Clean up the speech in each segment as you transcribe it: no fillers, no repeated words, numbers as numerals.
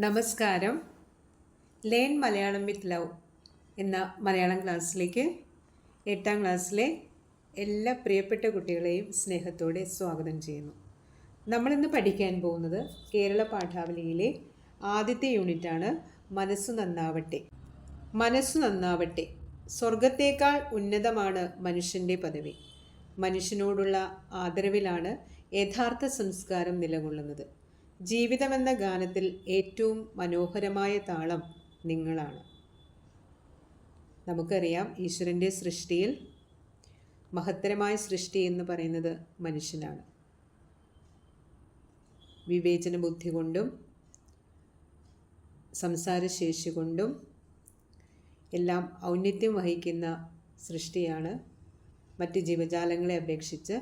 നമസ്കാരം. Learn Malayalam with love എന്ന മലയാളം ക്ലാസ്സിലേക്ക് 8ാം ക്ലാസ്സിലെ എല്ലാ പ്രിയപ്പെട്ട കുട്ടികളെയും സ്നേഹത്തോടെ സ്വാഗതം ചെയ്യുന്നു. നമ്മളിന്ന് പഠിക്കാൻ പോകുന്നത് കേരള പാഠാവലിയിലെ ആദ്യത്തെ യൂണിറ്റാണ് മനസ്സു നന്നാവട്ടെ. മനസ്സു നന്നാവട്ടെ. സ്വർഗത്തേക്കാൾ ഉന്നതമാണ് മനുഷ്യൻ്റെ പദവി. മനുഷ്യനോടുള്ള ആദരവിലാണ് യഥാർത്ഥ സംസ്കാരം നിലകൊള്ളുന്നത്. ജീവിതമെന്ന ഗാനത്തിൽ ഏറ്റവും മനോഹരമായ താളം നിങ്ങളാണ്. നമുക്കറിയാം, ഈശ്വരൻ്റെ സൃഷ്ടിയിൽ മഹത്തരമായ സൃഷ്ടി എന്ന് പറയുന്നത് മനുഷ്യനാണ്. വിവേചന ബുദ്ധി കൊണ്ടും സംസാരശേഷി കൊണ്ടും എല്ലാം ഔന്നത്യം വഹിക്കുന്ന സൃഷ്ടിയാണ് മറ്റ് ജീവജാലങ്ങളെ അപേക്ഷിച്ച്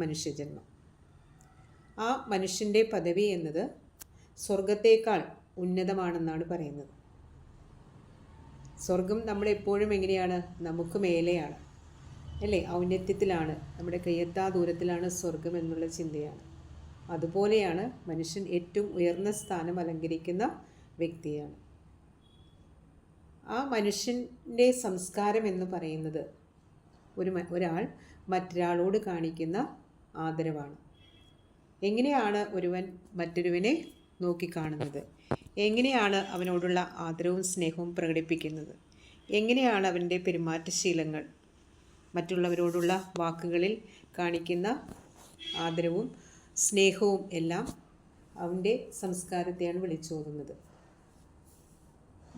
മനുഷ്യജന്മം. ആ മനുഷ്യൻ്റെ പദവി എന്നത് സ്വർഗത്തേക്കാൾ ഉന്നതമാണെന്നാണ് പറയുന്നത്. സ്വർഗം നമ്മളെപ്പോഴും എങ്ങനെയാണ്? നമുക്ക് മേലെയാണ്, അല്ലേ? ഔന്നത്യത്തിലാണ്, നമ്മുടെ കയ്യെത്താ ദൂരത്തിലാണ് സ്വർഗം എന്നുള്ള ചിന്തയാണ്. അതുപോലെയാണ് മനുഷ്യൻ ഏറ്റവും ഉയർന്ന സ്ഥാനം അലങ്കരിക്കുന്ന വ്യക്തിയാണ്. ആ മനുഷ്യൻ്റെ സംസ്കാരം എന്ന് പറയുന്നത് ഒരാൾ മറ്റൊരാളോട് കാണിക്കുന്ന ആദരവാണ്. എങ്ങനെയാണ് ഒരുവൻ മറ്റൊരുവനെ നോക്കിക്കാണുന്നത്? എങ്ങനെയാണ് അവനോടുള്ള ആദരവും സ്നേഹവും പ്രകടിപ്പിക്കുന്നത്? എങ്ങനെയാണ് അവൻ്റെ പെരുമാറ്റശീലങ്ങൾ? മറ്റുള്ളവരോടുള്ള വാക്കുകളിൽ കാണിക്കുന്ന ആദരവും സ്നേഹവും എല്ലാം അവൻ്റെ സംസ്കാരത്തെയാണ് വിളിച്ചോതുന്നത്.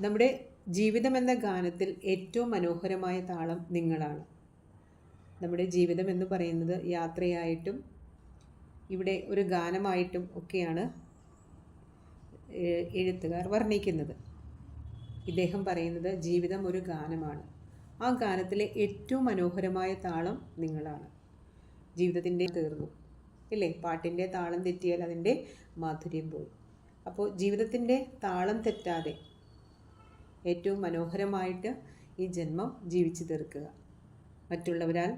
നമ്മുടെ ജീവിതം എന്ന ഗാനത്തിൽ ഏറ്റവും മനോഹരമായ താളം നിങ്ങളാണ്. നമ്മുടെ ജീവിതം എന്ന് പറയുന്നത് യാത്രയായിട്ടും ഇവിടെ ഒരു ഗാനമായിട്ടും ഒക്കെയാണ് എഴുത്തുകാർ വർണ്ണിക്കുന്നത്. ഇദ്ദേഹം പറയുന്നത് ജീവിതം ഒരു ഗാനമാണ്. ആ ഗാനത്തിലെ ഏറ്റവും മനോഹരമായ താളം നിങ്ങളാണ്. ജീവിതത്തിൻ്റെ തീർന്നു, ഇല്ലേ? പാട്ടിൻ്റെ താളം തെറ്റിയാൽ അതിൻ്റെ മാധുര്യം പോയി. അപ്പോൾ ജീവിതത്തിൻ്റെ താളം തെറ്റാതെ ഏറ്റവും മനോഹരമായിട്ട് ഈ ജന്മം ജീവിച്ചു തീർക്കുക. മറ്റുള്ളവരാൽ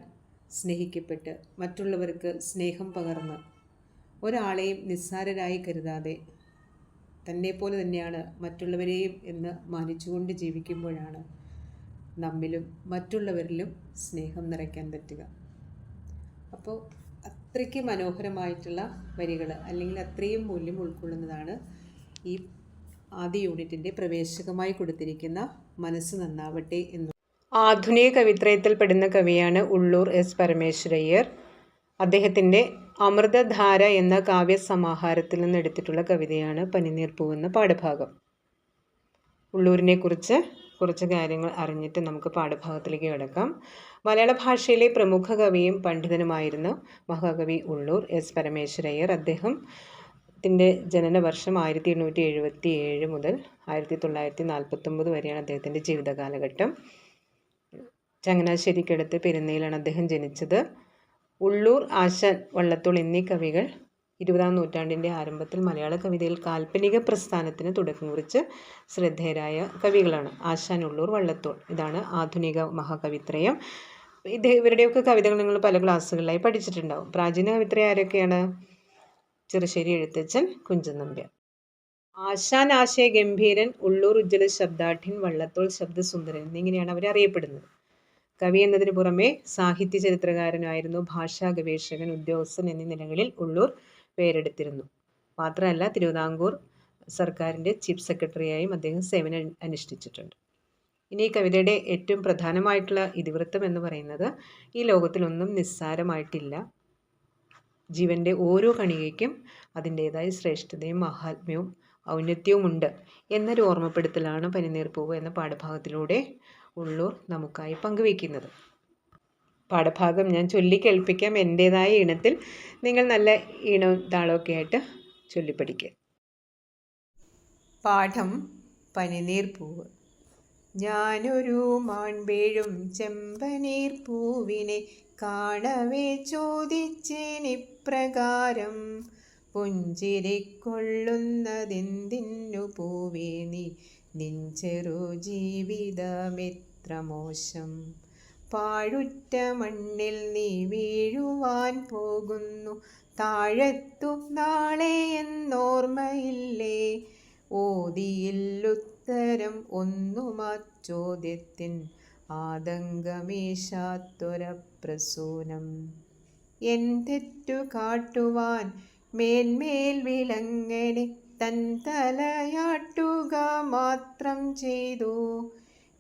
സ്നേഹിക്കപ്പെട്ട് മറ്റുള്ളവർക്ക് സ്നേഹം പകർന്ന് ഒരാളെയും നിസ്സാരരായി കരുതാതെ തന്നെപ്പോലെ തന്നെയാണ് മറ്റുള്ളവരെയും എന്ന് മാനിച്ചുകൊണ്ട് ജീവിക്കുമ്പോഴാണ് നമ്മിലും മറ്റുള്ളവരിലും സ്നേഹം നിറയ്ക്കാൻ പറ്റുക. അപ്പോൾ അത്രയ്ക്ക് മനോഹരമായിട്ടുള്ള വരികൾ, അല്ലെങ്കിൽ അത്രയും മൂല്യം ഉൾക്കൊള്ളുന്നതാണ് ഈ ആദ്യ യൂണിറ്റിൻ്റെ പ്രവേശകമായി കൊടുത്തിരിക്കുന്ന മനസ്സ് നന്നാവട്ടെ എന്ന്. ആധുനിക കവിത്രയത്തിൽ പെടുന്ന കവിയാണ് ഉള്ളൂർ എസ് പരമേശ്വരയ്യർ. അദ്ദേഹത്തിൻ്റെ അമൃതധാര എന്ന കാവ്യസമാഹാരത്തിൽ നിന്ന് എടുത്തിട്ടുള്ള കവിതയാണ് പനിനീർ പൂവ് എന്ന പാഠഭാഗം. ഉള്ളൂരിനെ കുറിച്ച് കുറച്ച് കാര്യങ്ങൾ അറിഞ്ഞിട്ട് നമുക്ക് പാഠഭാഗത്തിലേക്ക് കിടക്കാം. മലയാള ഭാഷയിലെ പ്രമുഖ കവിയും പണ്ഡിതനുമായിരുന്നു മഹാകവി ഉള്ളൂർ എസ് പരമേശ്വരയ്യർ. അദ്ദേഹത്തിൻ്റെ ജനനവർഷം 1877 മുതൽ 1949 വരെയാണ് അദ്ദേഹത്തിൻ്റെ ജീവിത കാലഘട്ടം. ചങ്ങനാശ്ശേരിക്കടുത്ത് പെരുന്നയിലാണ് അദ്ദേഹം ജനിച്ചത്. ഉള്ളൂർ, ആശാൻ, വള്ളത്തോൾ എന്നീ കവികൾ 20ാം നൂറ്റാണ്ടിൻ്റെ ആരംഭത്തിൽ മലയാള കവിതയിൽ കാൽപ്പനിക പ്രസ്ഥാനത്തിന് തുടക്കം കുറിച്ച് ശ്രദ്ധേയരായ കവികളാണ്. ആശാൻ, ഉള്ളൂർ, വള്ളത്തോൾ, ഇതാണ് ആധുനിക മഹാകവിത്രയം. ഇവരുടെയൊക്കെ കവിതകൾ നിങ്ങൾ പല ക്ലാസ്സുകളിലായി പഠിച്ചിട്ടുണ്ടാവും. പ്രാചീന കവിത്രയം ആരൊക്കെയാണ്? ചെറുശ്ശേരി എഴുത്തച്ഛൻ, കുഞ്ചൻ നമ്പ്യാർ. ആശാൻ ആശയ ഗംഭീരൻ, ഉള്ളൂർ ഉജ്ജ്വല ശബ്ദാഠ്യൻ, വള്ളത്തോൾ ശബ്ദസുന്ദരൻ എന്നിങ്ങനെയാണ് അവർ അറിയപ്പെടുന്നത്. കവി എന്നതിന് പുറമെ സാഹിത്യ ചരിത്രകാരനായിരുന്നു, ഭാഷാ ഗവേഷകൻ, ഉദ്യോഗസ്ഥൻ എന്നീ നിലകളിൽ ഉള്ളൂർ പേരെടുത്തിരുന്നു. മാത്രമല്ല, തിരുവിതാംകൂർ സർക്കാരിൻ്റെ ചീഫ് സെക്രട്ടറിയായും അദ്ദേഹം സേവനം അനുഷ്ഠിച്ചിട്ടുണ്ട്. ഇനി ഈ കവിതയുടെ ഏറ്റവും പ്രധാനമായിട്ടുള്ള ഇതിവൃത്തം എന്ന് പറയുന്നത്, ഈ ലോകത്തിലൊന്നും നിസ്സാരമായിട്ടില്ല, ജീവൻ്റെ ഓരോ കണികയ്ക്കും അതിൻ്റേതായ ശ്രേഷ്ഠതയും മഹാത്മ്യവും ഔന്നത്യവും ഉണ്ട് എന്നൊരു ഓർമ്മപ്പെടുത്തലാണ് പനിനീർ പൂവ് എന്ന പാഠഭാഗത്തിലൂടെ ഉള്ളൂർ നമുക്കായി പങ്കുവയ്ക്കുന്നത്. പാഠഭാഗം ഞാൻ ചൊല്ലിക്കേൾപ്പിക്കാം. എൻ്റേതായ ഇനത്തിൽ നിങ്ങൾ നല്ല ഈണവും താളമൊക്കെ ആയിട്ട് ചൊല്ലിപ്പഠിക്കുക. പാഠം പനിനീർ പൂവ്. ഞാനൊരു മാൺപേഴും ചെമ്പനീർ പൂവിനെ കാണവേ ചോദിച്ചേനിപ്രകാരം, പുഞ്ചിരിക്കൊള്ളുന്നതെന്തിന്നു പൂവേ നീ, നിഞ്ചെറു ജീവിതമെത്ര മോശം, പാഴുറ്റ മണ്ണിൽ നീ വീഴുവാൻ പോകുന്നു, താഴെത്തും നാളെ എന്നോർമ്മയില്ലേ, ഓ ഓതിയില്ലുത്തരം ഒന്നുമാ ചോദ്യത്തിൻ ആതങ്കമേശാത്തൊരപ്രസൂനം. എൻ തെറ്റു കാട്ടുവാൻ മേന്മേൽ വിലങ്ങനെ തൻ തലയാട്ടുക മാത്രം ചെയ്തു.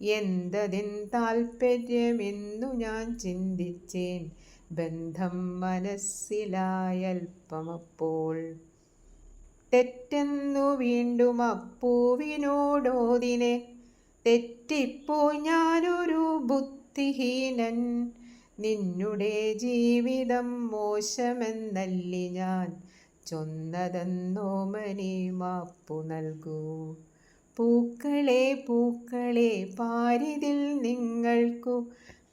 എന്തതിൻ താൽപ്പര്യമെന്നു ഞാൻ ചിന്തിച്ചേൻ, ബന്ധം മനസ്സിലായൽപ്പമപ്പോൾ. തെറ്റെന്നു വീണ്ടും അപ്പൂവിനോടോതിനെ, തെറ്റിപ്പോയി ഞാനൊരു ബുദ്ധിഹീനൻ. നിന്നുടെ ജീവിതം മോശമെന്നല്ലി ഞാൻ ചൊന്നതെന്നോമനെ മാപ്പു നൽകൂ. പൂക്കളെ പൂക്കളെ പാരിതിൽ നിങ്ങൾക്കു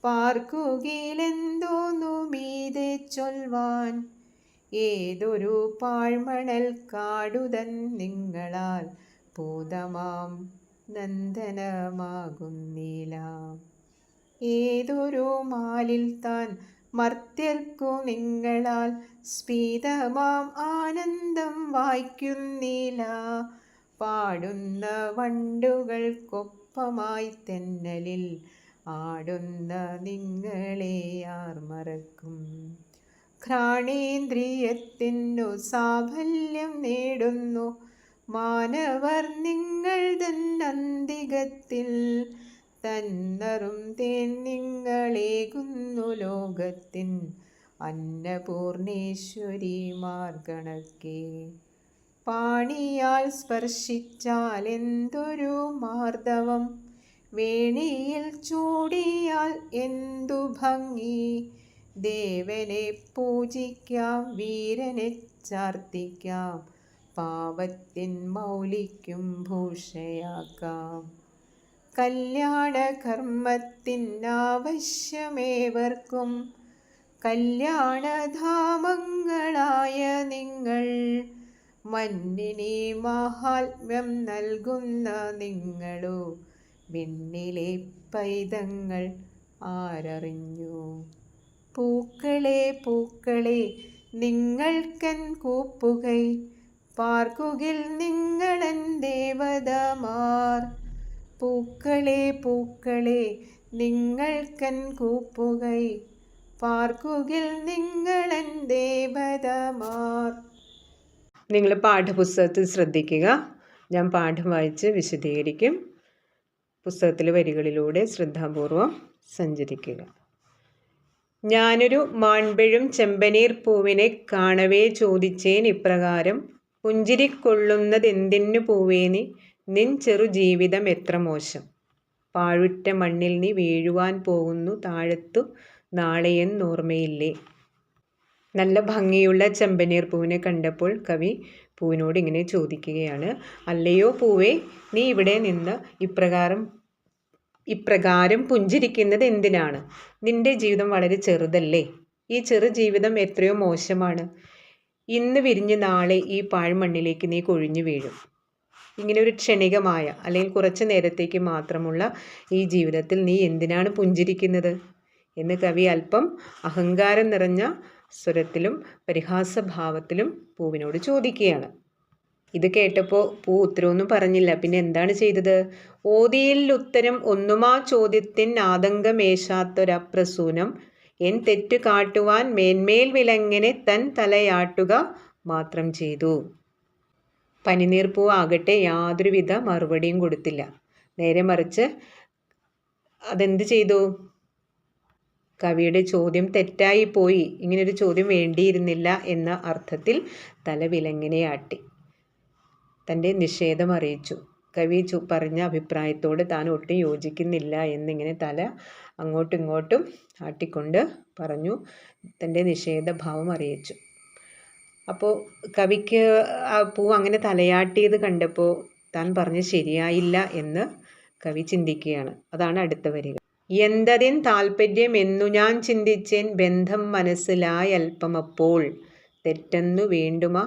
പാർക്കുകിലെന്തോന്നു മീതെ ചൊൽവാൻ. ഏതൊരു പാഴ്മണൽ കാടുതൻ നിങ്ങളാൽ പൂതമാം നന്ദനമാകുന്നില്ല. ഏതൊരു മാലിൽ താൻ മർത്യർക്കു നിങ്ങളാൽ സ്ഫീതമാം ആനന്ദം വായിക്കുന്നില്ല. പാടുന്ന വണ്ടുകൾക്കൊപ്പമായി തെന്നലിൽ ആടുന്ന നിങ്ങളെ ആർ മറക്കും. ഘ്രാണേന്ദ്രിയത്തിനു സാഫല്യം നേടുന്നു മാനവർ നിങ്ങൾ തന്നന്തികത്തിൽ. തന്നറും തേൻ നിങ്ങളേകുന്നു ലോകത്തിൻ അന്നപൂർണേശ്വരിമാർ കണക്കെ. പാണിയാൽ സ്പർശിച്ചാൽ എന്തൊരു മാർദ്ദവം, വേണിയിൽ ചൂടിയാൽ എന്തു ഭംഗി. ദേവനെ പൂജിക്കാം, വീരനെ ചാർത്തിക്കാം, പാവത്തിൻ മൗലിക്കും ഭൂഷയാക്കാം. കല്യാണകർമ്മത്തിനാവശ്യമേവർക്കും കല്യാണധാമങ്ങളായ നിങ്ങൾ. മന്നിനി മാഹാത്മ്യം നൽകുന്ന നിങ്ങളോ വിണ്ണിലെ പൈതങ്ങൾ ആരറിഞ്ഞു. പൂക്കളെ പൂക്കളെ നിങ്ങൾക്കൻ കൂപ്പുകൈ, പാർക്കുകിൽ നിങ്ങളൻ ദേവതമാർ. പൂക്കളെ പൂക്കളെ നിങ്ങൾക്കൻ കൂപ്പുകൈ, പാർക്കുകിൽ നിങ്ങളൻ ദേവതമാർ. നിങ്ങൾ പാഠപുസ്തകത്തിൽ ശ്രദ്ധിക്കുക. ഞാൻ പാഠം വായിച്ച് വിശദീകരിക്കും. പുസ്തകത്തിലെ വരികളിലൂടെ ശ്രദ്ധാപൂർവം സഞ്ചരിക്കുക. ഞാനൊരു മാൺപെഴും ചെമ്പനീർ പൂവിനെ കാണവേ ചോദിച്ചേൻ ഇപ്രകാരം, പുഞ്ചിരിക്കൊള്ളുന്നതെന്തിനു പൂവേ നീ, നിൻ ചെറു ജീവിതം എത്ര മോശം. പാഴുറ്റ മണ്ണിൽ നീ വീഴുവാൻ പോകുന്നു താഴത്തു നാളെയെന്നോർമ്മയില്ലേ. നല്ല ഭംഗിയുള്ള ചെമ്പനീർ പൂവിനെ കണ്ടപ്പോൾ കവി പൂവിനോട് ഇങ്ങനെ ചോദിക്കുകയാണ്, അല്ലയോ പൂവേ, നീ ഇവിടെ നിന്ന് ഇപ്രകാരം പുഞ്ചിരിക്കുന്നത് എന്തിനാണ്? നിന്റെ ജീവിതം വളരെ ചെറുതല്ലേ? ഈ ചെറു ജീവിതം എത്രയോ മോശമാണ്. ഇന്ന് വിരിഞ്ഞ് നാളെ ഈ പാഴ്മണ്ണിലേക്ക് നീ കൊഴിഞ്ഞു വീഴും. ഇങ്ങനെ ഒരു ക്ഷണികമായ അല്ലെങ്കിൽ കുറച്ച് നേരത്തേക്ക് മാത്രമുള്ള ഈ ജീവിതത്തിൽ നീ എന്തിനാണ് പുഞ്ചിരിക്കുന്നത് എന്ന് കവി അല്പം അഹങ്കാരം നിറഞ്ഞ സ്വരത്തിലും പരിഹാസഭാവത്തിലും പൂവിനോട് ചോദിക്കുകയാണ്. ഇത് കേട്ടപ്പോൾ പൂ ഉത്തരവൊന്നും പറഞ്ഞില്ല. പിന്നെ എന്താണ് ചെയ്തത്? ഓതിയിൽ ഉത്തരം ഒന്നുമാ ചോദ്യത്തിൻ ആതങ്കമേശാത്തൊരപ്രസൂനം, എൻ തെറ്റു കാട്ടുവാൻ മേന്മേൽ വിലങ്ങനെ തൻ തലയാട്ടുക മാത്രം ചെയ്തു. പനിനീർ പൂ ആകട്ടെ യാതൊരുവിധ മറുപടിയും കൊടുത്തില്ല. നേരെ മറിച്ച് അതെന്ത് ചെയ്തു? കവിയുടെ ചോദ്യം തെറ്റായി പോയി, ഇങ്ങനൊരു ചോദ്യം വേണ്ടിയിരുന്നില്ല എന്ന അർത്ഥത്തിൽ തല വിലങ്ങനെയാട്ടി തൻ്റെ നിഷേധം അറിയിച്ചു. കവി പറഞ്ഞ അഭിപ്രായത്തോട് താൻ ഒട്ടും യോജിക്കുന്നില്ല എന്നിങ്ങനെ തല അങ്ങോട്ടും ഇങ്ങോട്ടും ആട്ടിക്കൊണ്ട് പറഞ്ഞു, തൻ്റെ നിഷേധഭാവം അറിയിച്ചു. അപ്പോൾ കവിക്ക് ആ പൂ അങ്ങനെ തലയാട്ടിയത് കണ്ടപ്പോൾ താൻ പറഞ്ഞ് ശരിയായില്ല എന്ന് കവി ചിന്തിക്കുകയാണ്. അതാണ് അടുത്ത വരികൾ. എന്തതിൻ താൽപ്പര്യം എന്നു ഞാൻ ചിന്തിച്ചേൻ, ബന്ധം മനസ്സിലായൽപ്പമപ്പോൾ. തെറ്റെന്നു വീണ്ടുമാ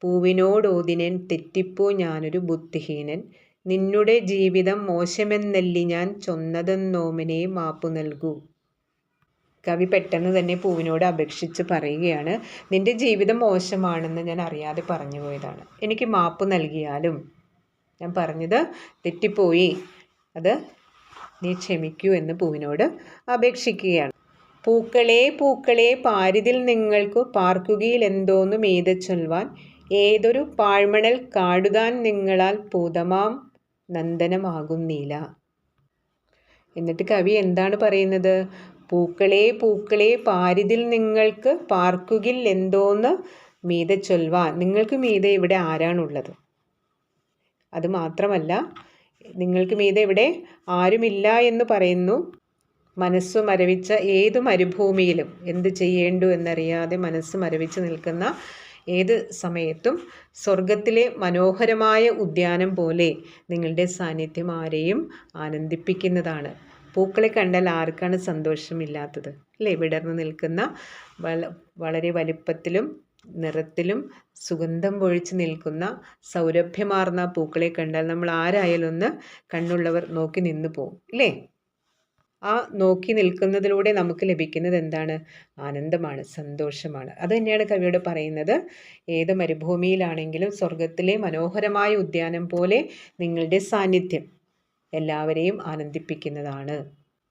പൂവിനോടോതിനേൻ, തെറ്റിപ്പോ ഞാനൊരു ബുദ്ധിഹീനൻ. നിന്നുടെ ജീവിതം മോശമെന്നല്ലി ഞാൻ ചൊന്നതെന്നോമനെ മാപ്പു നൽകൂ. കവി പെട്ടെന്ന് തന്നെ പൂവിനോട് അപേക്ഷിച്ച് പറയുകയാണ്, നിന്റെ ജീവിതം മോശമാണെന്ന് ഞാൻ അറിയാതെ പറഞ്ഞു പോയതാണ്. എനിക്ക് മാപ്പ് നൽകിയാലും ഞാൻ പറഞ്ഞത് തെറ്റിപ്പോയി, അത് നീ ക്ഷമിക്കൂ എന്ന് പൂവിനോട് അപേക്ഷിക്കുകയാണ്. പൂക്കളെ പൂക്കളെ പാരിതിൽ നിങ്ങൾക്കു പാർക്കുകയിൽ എന്തോന്നു മീതെ ചൊൽവാൻ, ഏതൊരു പാഴ്മണൽ കാടുതാൻ നിങ്ങളാൽ പൂതമാം നന്ദനമാകുന്നില്ല. എന്നിട്ട് കവി എന്താണ് പറയുന്നത്? പൂക്കളെ പൂക്കളെ പാരിതിൽ നിങ്ങൾക്ക് പാർക്കുകിൽ എന്തോന്ന് മീതെ ചൊൽവാൻ. നിങ്ങൾക്ക് മീതെ ഇവിടെ ആരാണുള്ളത്? അതുമാത്രമല്ല, നിങ്ങൾക്ക് മീതെ ഇവിടെ ആരുമില്ല എന്ന് പറയുന്നു. മനസ്സു മരവിച്ച ഏതു മരുഭൂമിയിലും എന്ത് ചെയ്യേണ്ടു എന്നറിയാതെ മനസ്സ് മരവിച്ച് നിൽക്കുന്ന ഏത് സമയത്തും സ്വർഗത്തിലെ മനോഹരമായ ഉദ്യാനം പോലെ നിങ്ങളുടെ സാന്നിധ്യം ആരെയും ആനന്ദിപ്പിക്കുന്നതാണ്. പൂക്കളെ കണ്ടാൽ ആർക്കാണ് സന്തോഷമില്ലാത്തത് അല്ലേ? വിടർന്നു നിൽക്കുന്ന വളരെ വലിപ്പത്തിലും നിറത്തിലും സുഗന്ധം പൊഴിച്ച് നിൽക്കുന്ന സൗരഭ്യമാർന്ന പൂക്കളെ കണ്ടാൽ നമ്മൾ ആരായാലും ഒന്ന് കണ്ണുള്ളവർ നോക്കി നിന്നു പോകും അല്ലേ? ആ നോക്കി നിൽക്കുന്നതിലൂടെ നമുക്ക് ലഭിക്കുന്നത് എന്താണ്? ആനന്ദമാണ്, സന്തോഷമാണ്. അത് തന്നെയാണ് കവിയോട് പറയുന്നത്. ഏത് മരുഭൂമിയിലാണെങ്കിലും സ്വർഗത്തിലെ മനോഹരമായ ഉദ്യാനം പോലെ നിങ്ങളുടെ സാന്നിധ്യം എല്ലാവരെയും ആനന്ദിപ്പിക്കുന്നതാണ്.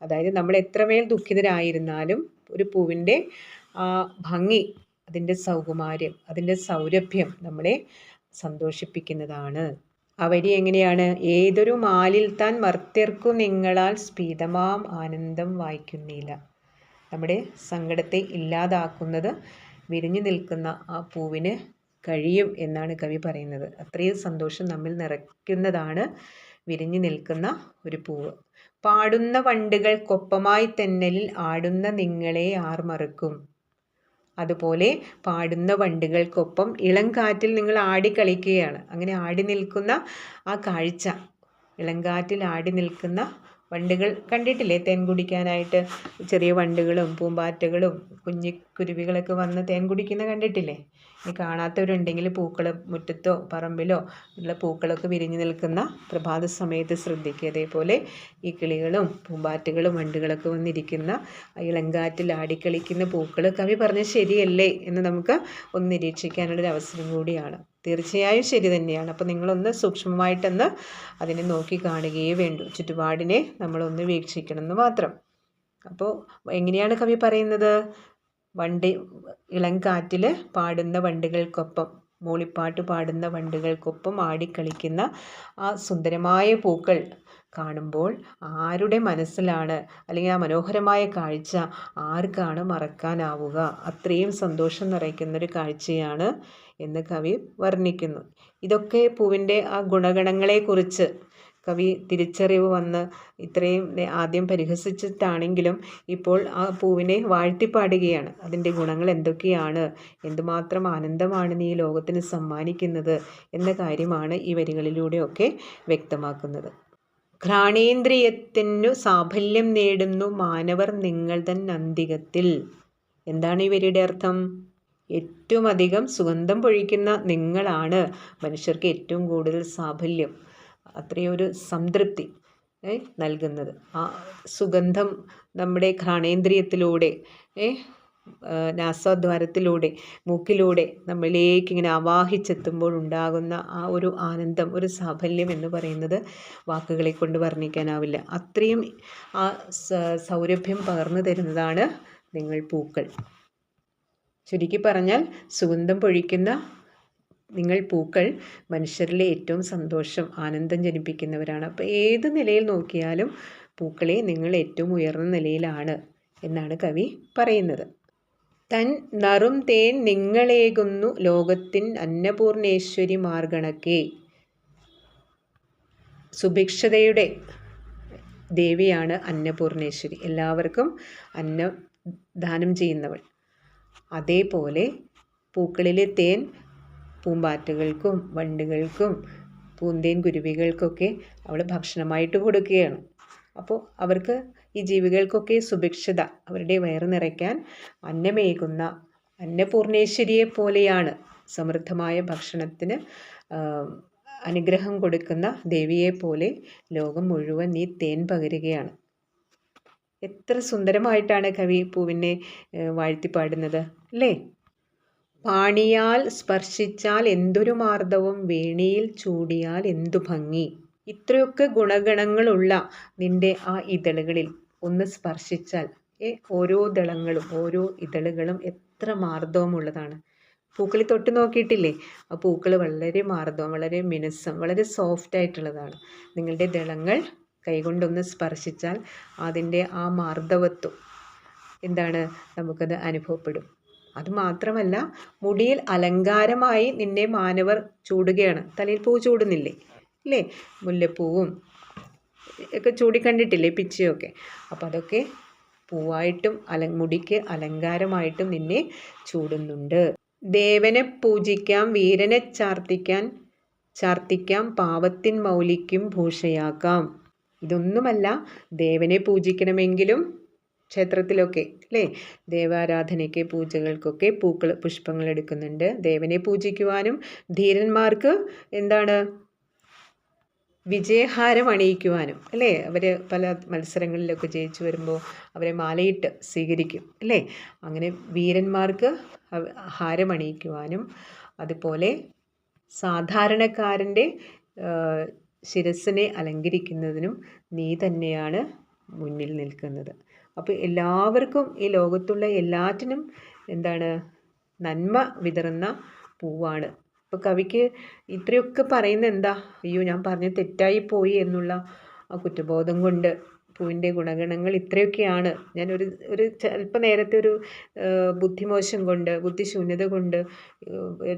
അതായത് നമ്മൾ എത്രമേൽ ദുഃഖിതരായിരുന്നാലും ഒരു പൂവിൻ്റെ ആ ഭംഗി, അതിൻ്റെ സൗകുമാര്യം, അതിൻ്റെ സൗരഭ്യം നമ്മളെ സന്തോഷിപ്പിക്കുന്നതാണ്. ആ വരി എങ്ങനെയാണ്? ഏതൊരു മാലിൽ താൻ മർത്യർക്കു നിങ്ങളാൽ സ്ഫീതമാം ആനന്ദം വായിക്കുന്നില്ല. നമ്മുടെ സങ്കടത്തെ ഇല്ലാതാക്കുന്നത് വിരിഞ്ഞു നിൽക്കുന്ന ആ പൂവിന് കഴിയും എന്നാണ് കവി പറയുന്നത്. അത്രയും സന്തോഷം നമ്മിൽ നിറയ്ക്കുന്നതാണ് വിരിഞ്ഞു നിൽക്കുന്ന ഒരു പൂവ്. പാടുന്ന വണ്ടുകൾക്കൊപ്പമായി തെന്നലിൽ ആടുന്ന നിങ്ങളെ ആർ മറക്കും. അതുപോലെ പാടുന്ന വണ്ടുകൾക്കൊപ്പം ഇളം കാറ്റിൽ നിങ്ങൾ ആടിക്കളിക്കുകയാണ്. അങ്ങനെ ആടി നിൽക്കുന്ന ആ കാഴ്ച, ഇളങ്കാറ്റിൽ ആടി നിൽക്കുന്ന വണ്ടുകൾ കണ്ടിട്ടില്ലേ? തേൻ കുടിക്കാനായിട്ട് ചെറിയ വണ്ടുകളും പൂമ്പാറ്റകളും കുഞ്ഞിക്കുരുവികളൊക്കെ വന്ന് തേൻ കുടിക്കുന്ന കണ്ടിട്ടില്ലേ? ഇനി കാണാത്തവരുണ്ടെങ്കിൽ മുറ്റത്തോ പറമ്പിലോ ഉള്ള പൂക്കളൊക്കെ വിരിഞ്ഞു നിൽക്കുന്ന പ്രഭാത സമയത്ത് ശ്രദ്ധിക്കുക. അതേപോലെ ഈ കിളികളും പൂമ്പാറ്റകളും വണ്ടുകളൊക്കെ വന്നിരിക്കുന്ന ഇളങ്കാറ്റിൽ ആടിക്കളിക്കുന്ന പൂക്കൾ കവി പറഞ്ഞ ശരിയല്ലേ എന്ന് നമുക്ക് ഒന്ന് നിരീക്ഷിക്കാനുള്ളൊരു അവസരം കൂടിയാണ്. തീർച്ചയായും ശരി തന്നെയാണ്. അപ്പോൾ നിങ്ങളൊന്ന് സൂക്ഷ്മമായിട്ടൊന്ന് അതിനെ നോക്കി കാണുകയേ വേണ്ടൂ. ചുറ്റുപാടിനെ നമ്മളൊന്ന് വീക്ഷിക്കണം എന്ന് മാത്രം. അപ്പോൾ എങ്ങനെയാണ് കവി പറയുന്നത്? ഇളങ്കാറ്റിൽ പാടുന്ന വണ്ടുകൾക്കൊപ്പം, മൂളിപ്പാട്ട് പാടുന്ന വണ്ടുകൾക്കൊപ്പം ആടിക്കളിക്കുന്ന ആ സുന്ദരമായ പൂക്കൾ കാണുമ്പോൾ ആരുടെ മനസ്സിലാണ്, അല്ലെങ്കിൽ ആ മനോഹരമായ കാഴ്ച ആർക്കാണ് മറക്കാനാവുക? അത്രയും സന്തോഷം നിറയ്ക്കുന്നൊരു കാഴ്ചയാണ് എന്ന് കവി വർണ്ണിക്കുന്നു. ഇതൊക്കെ പൂവിൻ്റെ ആ ഗുണഗണങ്ങളെക്കുറിച്ച് കവി തിരിച്ചറിവ് വന്ന് ഇത്രയും ആദ്യം പരിഹസിച്ചിട്ടാണെങ്കിലും ഇപ്പോൾ ആ പൂവിനെ വാഴ്ത്തിപ്പാടുകയാണ്. അതിൻ്റെ ഗുണങ്ങൾ എന്തൊക്കെയാണ്, എന്തുമാത്രം ആനന്ദമാണ് നീ ലോകത്തിന് സമ്മാനിക്കുന്നത് എന്ന കാര്യമാണ് ഈ വരികളിലൂടെയൊക്കെ വ്യക്തമാക്കുന്നത്. ഘ്രാണേന്ദ്രിയത്തിനു സാഫല്യം നേടുന്നു മാനവർ നിങ്ങൾ തൻ അന്തികത്തിൽ. എന്താണ് ഈ വരിയുടെ അർത്ഥം? ഏറ്റവും അധികം സുഗന്ധം പൊഴിക്കുന്ന നിങ്ങളാണ് മനുഷ്യർക്ക് ഏറ്റവും കൂടുതൽ സാഫല്യം, അത്രയൊരു സംതൃപ്തി നൽകുന്നത്. ആ സുഗന്ധം നമ്മുടെ ഘ്രാണേന്ദ്രിയത്തിലൂടെ, നാസാദ്വാരത്തിലൂടെ, മൂക്കിലൂടെ നമ്മളിലേക്ക് ഇങ്ങനെ ആവാഹിച്ചെത്തുമ്പോൾ ഉണ്ടാകുന്ന ആ ഒരു ആനന്ദം, ഒരു സാഫല്യം എന്ന് പറയുന്നത് വാക്കുകളെ കൊണ്ട് വർണ്ണിക്കാനാവില്ല. അത്രയും ആ സൗരഭ്യം പകർന്നു തരുന്നതാണ് നിങ്ങൾ പൂക്കൾ. ചുരുക്കി പറഞ്ഞാൽ സുഗന്ധം പൊഴിക്കുന്ന നിങ്ങൾ പൂക്കൾ മനുഷ്യരിലെ ഏറ്റവും സന്തോഷം, ആനന്ദം ജനിപ്പിക്കുന്നവരാണ്. അപ്പോൾ ഏത് നിലയിൽ നോക്കിയാലും പൂക്കളെ നിങ്ങൾ ഏറ്റവും ഉയർന്ന നിലയിലാണ് എന്നാണ് കവി പറയുന്നത്. തൻ നറും തേൻ നിങ്ങളേകുന്നു ലോകത്തിൻ അന്നപൂർണേശ്വരി മാർഗണക്കെ. സുഭിക്ഷതയുടെ ദേവിയാണ് അന്നപൂർണേശ്വരി, എല്ലാവർക്കും അന്നം ദാനം ചെയ്യുന്നവൾ. അതേപോലെ പൂക്കളിലെ തേൻ പൂമ്പാറ്റകൾക്കും വണ്ടുകൾക്കും പൂന്തേൻ കുരുവികൾക്കൊക്കെ അവൾ ഭക്ഷണമായിട്ട് കൊടുക്കുകയാണ്. അപ്പോൾ അവർക്ക്, ഈ ജീവികൾക്കൊക്കെ സുഭിക്ഷത, അവരുടെ വയറ് നിറയ്ക്കാൻ അന്നമേകുന്ന അന്നപൂർണേശ്വരിയെ പോലെയാണ്, സമൃദ്ധമായ ഭക്ഷണത്തിന് അനുഗ്രഹം കൊടുക്കുന്ന ദേവിയെപ്പോലെ ലോകം മുഴുവൻ നീ തേൻ പകരുകയാണ്. എത്ര സുന്ദരമായിട്ടാണ് കവി പൂവിനെ വാഴ്ത്തിപ്പാടുന്നത് അല്ലേ? പാണിയാൽ സ്പർശിച്ചാൽ എന്തൊരു മാർദ്ദവം, വേണിയിൽ ചൂടിയാൽ എന്തു ഭംഗി. ഇത്രയൊക്കെ ഗുണഗണങ്ങളുള്ള നിന്റെ ആ ഇതളുകളിൽ ഒന്ന് സ്പർശിച്ചാൽ ഓരോ ദളങ്ങളും ഓരോ ഇതളുകളും എത്ര മാർദ്ദവമുള്ളതാണ്. പൂക്കളിൽ തൊട്ട് നോക്കിയിട്ടില്ലേ? ആ പൂക്കൾ വളരെ മാർദ്ദവം, വളരെ മിനുസം, വളരെ സോഫ്റ്റ് ആയിട്ടുള്ളതാണ്. നിങ്ങളുടെ ദളങ്ങൾ കൈകൊണ്ടൊന്ന് സ്പർശിച്ചാൽ അതിൻ്റെ ആ മാർദ്ദവത്വം നമുക്കത് അനുഭവപ്പെടും. അതുമാത്രമല്ല, മുടിയിൽ അലങ്കാരമായി നിന്നെ മാനവർ ചൂടുകയാണ്. തലയിൽ പൂ ചൂടുന്നില്ലേ അല്ലേ? മുല്ലപ്പൂവും ഒക്കെ ചൂടിക്കണ്ടിട്ടില്ലേ, പിച്ചിയൊക്കെ. അപ്പം അതൊക്കെ പൂവായിട്ടും മുടിക്ക് അലങ്കാരമായിട്ടും നിന്നെ ചൂടുന്നുണ്ട്. ദേവനെ പൂജിക്കാം, വീരനെ ചാർത്തിക്കാം, പാവത്തിൻ മൗലിക്കും ഭൂഷയാക്കാം. ഇതൊന്നുമല്ല, ദേവനെ പൂജിക്കണമെങ്കിലും ക്ഷേത്രത്തിലൊക്കെ അല്ലേ, ദേവാരാധനയ്ക്ക് പൂജകൾക്കൊക്കെ പുഷ്പങ്ങൾ എടുക്കുന്നുണ്ട്. ദേവനെ പൂജിക്കുവാനും ധീരന്മാർക്ക് വിജയഹാരം അണിയിക്കുവാനും അല്ലേ, അവർ പല മത്സരങ്ങളിലൊക്കെ ജയിച്ചു വരുമ്പോൾ അവരെ മാലയിട്ട് സ്വീകരിക്കും അല്ലേ. അങ്ങനെ വീരന്മാർക്ക് ഹാരം അണിയിക്കുവാനും അതുപോലെ സാധാരണക്കാരൻ്റെ ശിരസ്സിനെ അലങ്കരിക്കുന്നതിനും നീ തന്നെയാണ് മുന്നിൽ നിൽക്കുന്നത്. അപ്പോൾ എല്ലാവർക്കും, ഈ ലോകത്തുള്ള എല്ലാറ്റിനും നന്മ വിതറുന്ന പൂവാണ്. അപ്പോൾ കവിക്ക് ഇത്രയൊക്കെ പറയുന്നത് അയ്യോ ഞാൻ പറഞ്ഞ് തെറ്റായി പോയി എന്നുള്ള ആ കുറ്റബോധം കൊണ്ട്, പൂവിൻ്റെ ഗുണഗണങ്ങൾ ഇത്രയൊക്കെയാണ്, ഞാൻ ഒരു ചിലപ്പോൾ നേരത്തെ ഒരു ബുദ്ധിമോശം കൊണ്ട്, ബുദ്ധിശൂന്യത കൊണ്ട്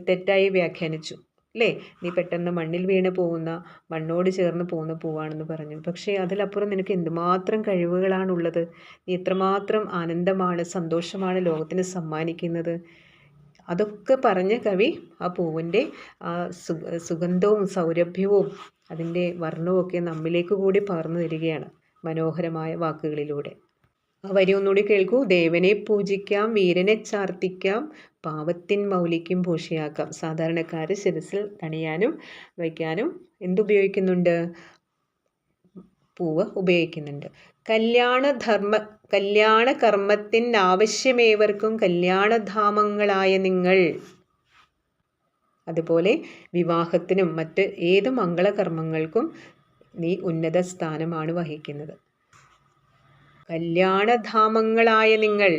തെറ്റായി വ്യാഖ്യാനിച്ചു അല്ലേ. നീ പെട്ടെന്ന് മണ്ണിൽ വീണ് പോകുന്ന, മണ്ണോട് ചേർന്ന് പോകുന്ന പൂവാണെന്ന് പറഞ്ഞു. പക്ഷേ അതിലപ്പുറം നിനക്ക് എന്തുമാത്രം കഴിവുകളാണുള്ളത്, നീ എത്രമാത്രം ആനന്ദമാണ്, സന്തോഷമാണ് ലോകത്തിന് സമ്മാനിക്കുന്നത്. അതൊക്കെ പറഞ്ഞ് കവി ആ പൂവിൻ്റെ ആ സുഗന്ധവും സൗരഭ്യവും അതിൻ്റെ വർണ്ണവും ഒക്കെ നമ്മിലേക്ക് കൂടി പകർന്നു തരികയാണ് മനോഹരമായ വാക്കുകളിലൂടെ. ആ വരി ഒന്നുകൂടി കേൾക്കൂ. ദേവനെ പൂജിക്കാം, വീരനെ ചാർത്തിക്കാം, പാവത്തിൻ മൗലിക്കും ഭൂഷിയാക്കാം. സാധാരണക്കാർ ശിരസിൽ അണിയാനും വയ്ക്കാനും എന്തുപയോഗിക്കുന്നുണ്ട്? പൂവ് ഉപയോഗിക്കുന്നുണ്ട്. കല്യാണ കർമ്മത്തിന് ആവശ്യമേവർക്കും കല്യാണധാമങ്ങളായ നിങ്ങൾ. അതുപോലെ വിവാഹത്തിനും മറ്റ് ഏത് മംഗളകർമ്മങ്ങൾക്കും നീ ഉന്നത സ്ഥാനമാണ് വഹിക്കുന്നത്. കല്യാണധാമങ്ങളായ നിങ്ങൾ.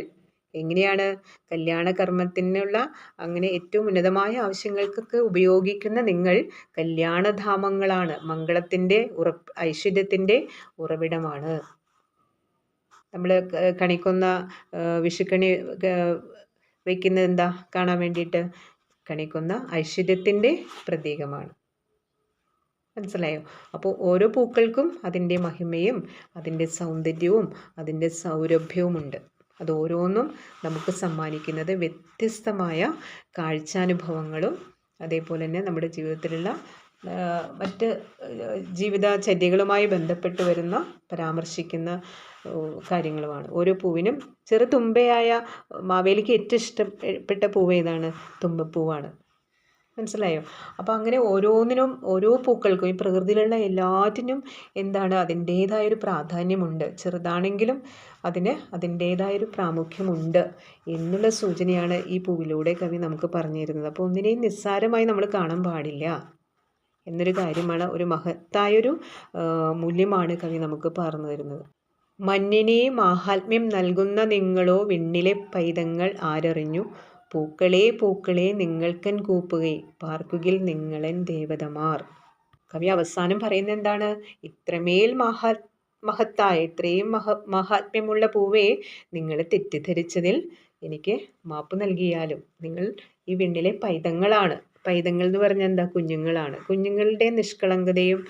എങ്ങനെയാണ്? കല്യാണകർമ്മത്തിനുള്ള അങ്ങനെ ഏറ്റവും ഉന്നതമായ ആവശ്യങ്ങൾക്കൊക്കെ ഉപയോഗിക്കുന്ന നിങ്ങൾ കല്യാണധാമങ്ങളാണ്. മംഗളത്തിൻ്റെ ഐശ്വര്യത്തിൻ്റെ ഉറവിടമാണ്. നമ്മൾ കണിക്കൊന്ന വിഷുക്കണി വയ്ക്കുന്നത് കാണാൻ വേണ്ടിയിട്ട്? കണിക്കൊന്ന ഐശ്വര്യത്തിൻ്റെ പ്രതീകമാണ്. മനസ്സിലായോ? അപ്പോൾ ഓരോ പൂക്കൾക്കും അതിൻ്റെ മഹിമയും അതിൻ്റെ സൗന്ദര്യവും അതിൻ്റെ സൗരഭ്യവുമുണ്ട്. അത് ഓരോന്നും നമുക്ക് സമ്മാനിക്കുന്നത് വ്യത്യസ്തമായ കാഴ്ചാനുഭവങ്ങളും അതേപോലെ തന്നെ നമ്മുടെ ജീവിതത്തിലുള്ള മറ്റ് ജീവിതചര്യകളുമായി ബന്ധപ്പെട്ട് വരുന്ന പരാമർശിക്കുന്ന കാര്യങ്ങളുമാണ്. ഓരോ പൂവിനും ചെറുതുമ്പയായ മാവേലിക്ക് ഏറ്റവും ഇഷ്ടപ്പെട്ട പൂവ് ഏതാണ്? തുമ്പപ്പൂവാണ്. മനസ്സിലായോ? അപ്പോൾ അങ്ങനെ ഓരോന്നിനും ഓരോ പൂക്കൾക്കും ഈ പ്രകൃതിയിലുള്ള എല്ലാറ്റിനും അതിൻ്റേതായൊരു പ്രാധാന്യമുണ്ട്. ചെറുതാണെങ്കിലും അതിന് അതിൻ്റേതായൊരു പ്രാമുഖ്യമുണ്ട് എന്നുള്ള സൂചനയാണ് ഈ പൂവിലൂടെ കവി നമുക്ക് പറഞ്ഞു തരുന്നത്. അപ്പോൾ ഒന്നിനെയും നിസ്സാരമായി നമ്മൾ കാണാൻ പാടില്ല എന്നൊരു കാര്യമാണ്, ഒരു മഹത്തായൊരു മൂല്യമാണ് കവി നമുക്ക് പറഞ്ഞു തരുന്നത്. മഞ്ഞിനെ മാഹാത്മ്യം നൽകുന്ന നിങ്ങളോ വിണ്ണിലെ പൈതങ്ങൾ ആരറിഞ്ഞു, പൂക്കളെ പൂക്കളെ നിങ്ങൾക്കൻ കൂപ്പുകൈ പാർക്കുകിൽ നിങ്ങളൻ ദേവതമാർ. കവി അവസാനം പറയുന്നത് ഇത്രമേൽ മഹത്തായ ഇത്രയും മഹാത്മ്യമുള്ള പൂവേ, നിങ്ങൾ തെറ്റിദ്ധരിച്ചതിൽ എനിക്ക് മാപ്പ് നൽകിയാലും നിങ്ങൾ ഈ വിണ്ണിലെ പൈതങ്ങളാണ്. പൈതങ്ങൾ എന്ന് പറഞ്ഞാൽ കുഞ്ഞുങ്ങളാണ്. കുഞ്ഞുങ്ങളുടെ നിഷ്കളങ്കതയും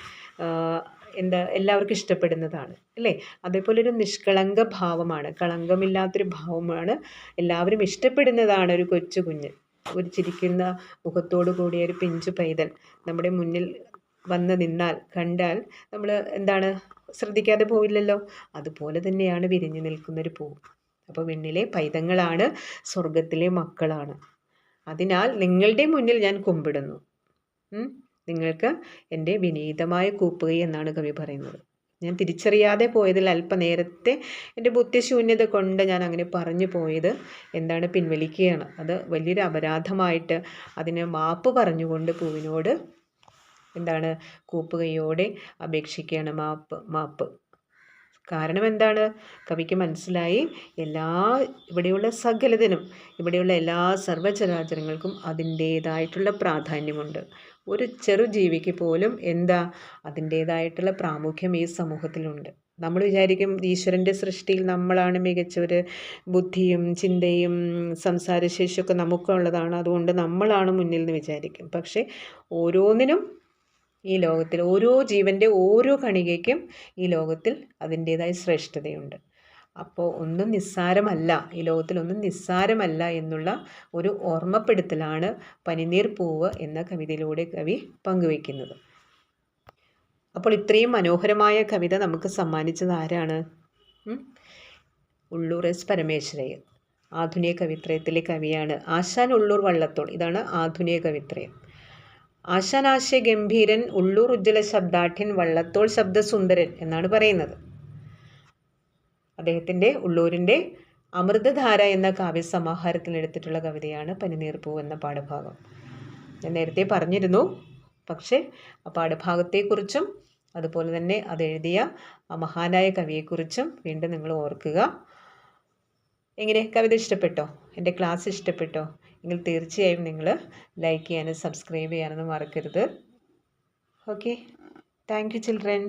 എല്ലാവർക്കും ഇഷ്ടപ്പെടുന്നതാണ് അല്ലേ. അതേപോലെ ഒരു നിഷ്കളങ്ക ഭാവമാണ്, കളങ്കമില്ലാത്തൊരു ഭാവമാണ്, എല്ലാവരും ഇഷ്ടപ്പെടുന്നതാണ് ഒരു കൊച്ചു കുഞ്ഞ്. ഒരു ചിരിക്കുന്ന മുഖത്തോടു കൂടിയ ഒരു പിഞ്ചു പൈതൽ നമ്മുടെ മുന്നിൽ വന്ന് നിന്നാൽ കണ്ടാൽ നമ്മൾ ശ്രദ്ധിക്കാതെ പോയില്ലല്ലോ. അതുപോലെ തന്നെയാണ് വിരിഞ്ഞു നിൽക്കുന്നൊരു പൂവ്. അപ്പോൾ വിണ്ണിലെ പൈതങ്ങളാണ്, സ്വർഗത്തിലെ മക്കളാണ്. അതിനാൽ നിങ്ങളുടെ മുന്നിൽ ഞാൻ കുമ്പിടുന്നു, നിങ്ങൾക്ക് എൻ്റെ വിനീതമായ കൂപ്പുകൈ എന്നാണ് കവി പറയുന്നത്. ഞാൻ തിരിച്ചറിയാതെ പോയതിൽ അല്പം നേരത്തെ എൻ്റെ ബുദ്ധിശൂന്യത കൊണ്ട് ഞാൻ അങ്ങനെ പറഞ്ഞു പോയത് എന്താണ് പിൻവലിക്കുകയാണ്. അത് വലിയൊരു അപരാധമായിട്ട് അതിന് മാപ്പ് പറഞ്ഞുകൊണ്ട് പൂവിനോട് എന്താണ് കൂപ്പുകൈയോടെ അപേക്ഷിക്കുകയാണ്, മാപ്പ്. കാരണം എന്താണ്? കവിക്ക് മനസ്സിലായി ഇവിടെയുള്ള സകലതിനും, ഇവിടെയുള്ള എല്ലാ സർവ്വചരാചരങ്ങൾക്കും അതിൻ്റേതായിട്ടുള്ള പ്രാധാന്യമുണ്ട്. ഒരു ചെറു ജീവിക്ക് പോലും അതിൻ്റേതായിട്ടുള്ള പ്രാമുഖ്യം ഈ സമൂഹത്തിലുണ്ട്. നമ്മൾ വിചാരിക്കും ഈശ്വരൻ്റെ സൃഷ്ടിയിൽ നമ്മളാണ് മികച്ചവർ, ബുദ്ധിയും ചിന്തയും സംസാരശേഷിയൊക്കെ നമുക്കുള്ളതാണ്, അതുകൊണ്ട് നമ്മളാണ് മുന്നിൽ എന്ന് വിചാരിക്കും. പക്ഷേ ഓരോന്നിനും ഈ ലോകത്തിൽ, ഓരോ ജീവൻ്റെ ഓരോ കണികയ്ക്കും ഈ ലോകത്തിൽ അതിൻ്റേതായ ശ്രേഷ്ഠതയുണ്ട്. അപ്പോൾ ഒന്നും നിസ്സാരമല്ല, ഈ ലോകത്തിലൊന്നും നിസ്സാരമല്ല എന്നുള്ള ഒരു ഓർമ്മപ്പെടുത്തലാണ് പനിനീർ പൂവ് എന്ന കവിതയിലൂടെ കവി പങ്കുവയ്ക്കുന്നത്. അപ്പോൾ ഇത്രയും മനോഹരമായ കവിത നമുക്ക് സമ്മാനിച്ചത് ആരാണ്? ഉള്ളൂർ എസ് പരമേശ്വരയ്യർ. ആധുനിക കവിത്രയത്തിലെ കവിയാണ് ആശാൻ ഉള്ളൂർ വള്ളത്തോൾ. ഇതാണ് ആധുനിക കവിത്രയം. ആശാൻ ആശയഗംഭീരൻ, ഉള്ളൂർ ഉജ്ജ്വല ശബ്ദാഠ്യൻ, വള്ളത്തോൾ ശബ്ദസുന്ദരൻ എന്നാണ് പറയുന്നത്. അദ്ദേഹത്തിൻ്റെ ഉള്ളൂരിൻ്റെ അമൃതധാര എന്ന കാവ്യസമാഹാരത്തിൽ എടുത്തിട്ടുള്ള കവിതയാണ് പനിനീർ പൂവ് എന്ന പാഠഭാഗം. ഞാൻ നേരത്തെ പറഞ്ഞിരുന്നു, പക്ഷേ ആ പാഠഭാഗത്തെക്കുറിച്ചും അതുപോലെ തന്നെ അതെഴുതിയ ആ മഹാനായ കവിയെക്കുറിച്ചും വീണ്ടും നിങ്ങൾ ഓർക്കുക. എങ്ങനെ, കവിത ഇഷ്ടപ്പെട്ടോ? എൻ്റെ ക്ലാസ് ഇഷ്ടപ്പെട്ടോ? എങ്കിൽ തീർച്ചയായും നിങ്ങൾ ലൈക്ക് ചെയ്യാനും സബ്സ്ക്രൈബ് ചെയ്യാനൊന്നും മറക്കരുത്. Okay, thank you children.